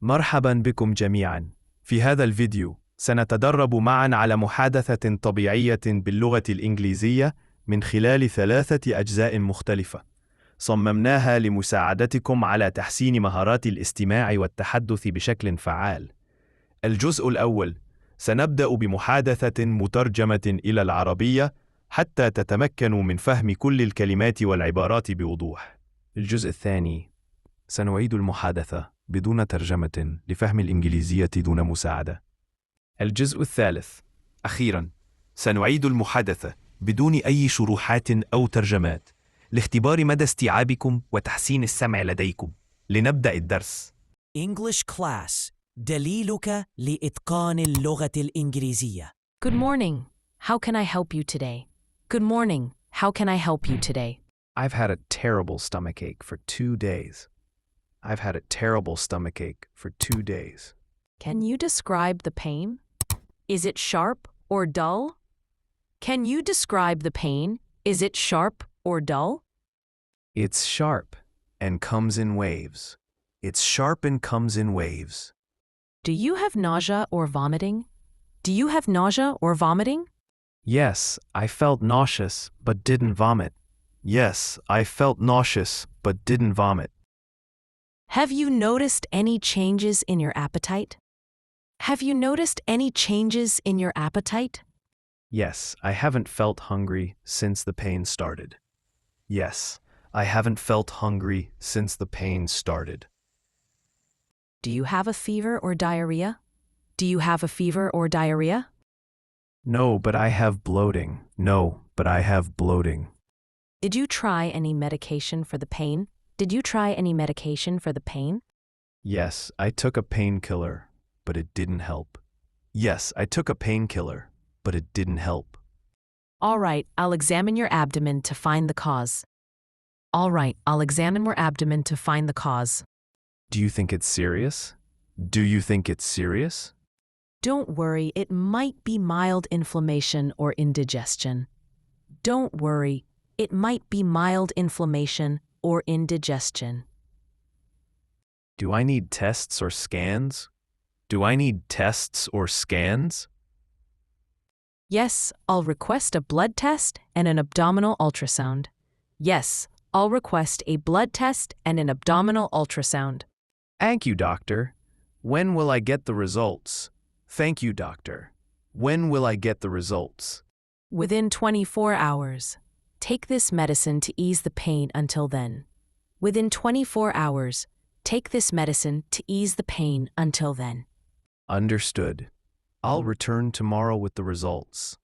مرحباً بكم جميعاً. في هذا الفيديو سنتدرب معاً على محادثة طبيعية باللغة الإنجليزية من خلال 3 أجزاء مختلفة. صممناها لمساعدتكم على تحسين مهارات الاستماع والتحدث بشكل فعال. الجزء الأول سنبدأ بمحادثة مترجمة إلى العربية حتى تتمكنوا من فهم كل الكلمات والعبارات بوضوح. الجزء الثاني سنعيد المحادثة بدون ترجمة لفهم الإنجليزية دون مساعدة. الجزء الثالث أخيراً سنعيد المحادثة بدون أي شروحات أو ترجمات لاختبار مدى استيعابكم وتحسين السمع لديكم. لنبدأ الدرس. English class. دليلك لإتقان اللغة الإنجليزية. Good morning. How can I help you today? Good morning. How can I help you today? I've had a terrible stomachache for 2 days. I've had a terrible stomachache for 2 days. Can you describe the pain? Is it sharp or dull? Can you describe the pain? Is it sharp or dull? It's sharp and comes in waves. It's sharp and comes in waves. Do you have nausea or vomiting? Do you have nausea or vomiting? Yes, I felt nauseous but didn't vomit. Yes, I felt nauseous but didn't vomit. Have you noticed any changes in your appetite? Have you noticed any changes in your appetite? Yes, I haven't felt hungry since the pain started. Yes, I haven't felt hungry since the pain started. Do you have a fever or diarrhea? Do you have a fever or diarrhea? No, but I have bloating. No, but I have bloating. Did you try any medication for the pain? Did you try any medication for the pain? Yes, I took a painkiller, but it didn't help. Yes, I took a painkiller, but it didn't help. All right, I'll examine your abdomen to find the cause. All right, I'll examine your abdomen to find the cause. Do you think it's serious? Do you think it's serious? Don't worry, it might be mild inflammation or indigestion. Don't worry, it might be mild inflammation or indigestion. Do I need tests or scans? Do I need tests or scans? Yes, I'll request a blood test and an abdominal ultrasound. Yes, I'll request a blood test and an abdominal ultrasound. Thank you, doctor. When will I get the results? Thank you, doctor. When will I get the results? Within 24 hours. Take this medicine to ease the pain until then. Within 24 hours. Take this medicine to ease the pain until then. Understood. I'll return tomorrow with the results.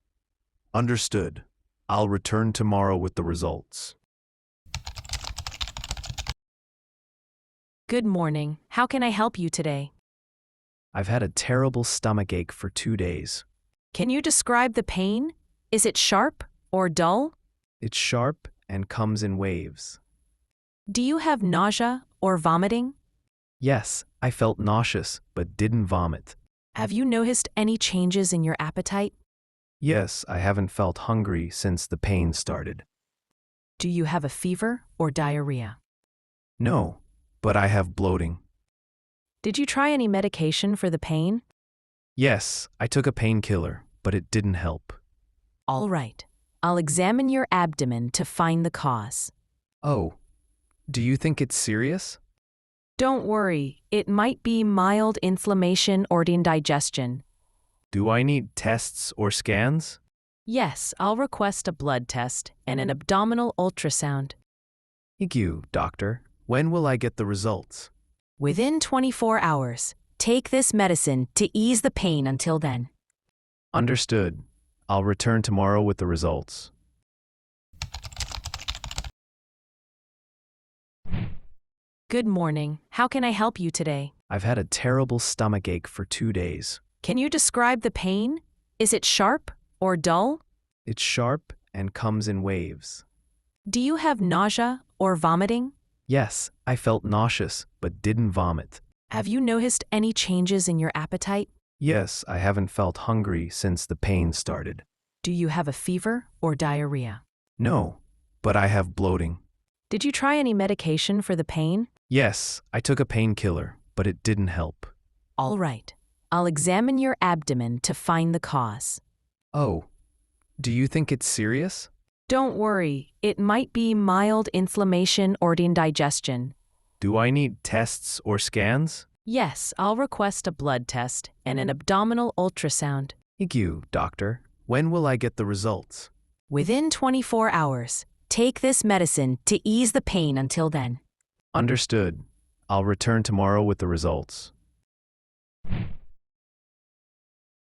Understood. I'll return tomorrow with the results. Good morning. How can I help you today? I've had a terrible stomachache for 2 days. Can you describe the pain? Is it sharp or dull? It's sharp and comes in waves. Do you have nausea or vomiting? Yes, I felt nauseous but didn't vomit. Have you noticed any changes in your appetite? Yes, I haven't felt hungry since the pain started. Do you have a fever or diarrhea? No, but I have bloating. Did you try any medication for the pain? Yes, I took a painkiller, but it didn't help. All right, I'll examine your abdomen to find the cause. Oh, do you think it's serious? Don't worry, it might be mild inflammation or indigestion. Do I need tests or scans? Yes, I'll request a blood test and an abdominal ultrasound. Thank you, doctor. When will I get the results? Within 24 hours. Take this medicine to ease the pain until then. Understood. I'll return tomorrow with the results. Good morning. How can I help you today? I've had a terrible stomachache for 2 days. Can you describe the pain? Is it sharp or dull? It's sharp and comes in waves. Do you have nausea or vomiting? Yes, I felt nauseous but didn't vomit. Have you noticed any changes in your appetite? Yes, I haven't felt hungry since the pain started. Do you have a fever or diarrhea? No, but I have bloating. Did you try any medication for the pain? Yes, I took a painkiller, but it didn't help. All right. I'll examine your abdomen to find the cause. Oh, do you think it's serious? Don't worry, it might be mild inflammation or indigestion. Do I need tests or scans? Yes, I'll request a blood test and an abdominal ultrasound. Thank you, doctor. When will I get the results? Within 24 hours. Take this medicine to ease the pain until then. Understood. I'll return tomorrow with the results.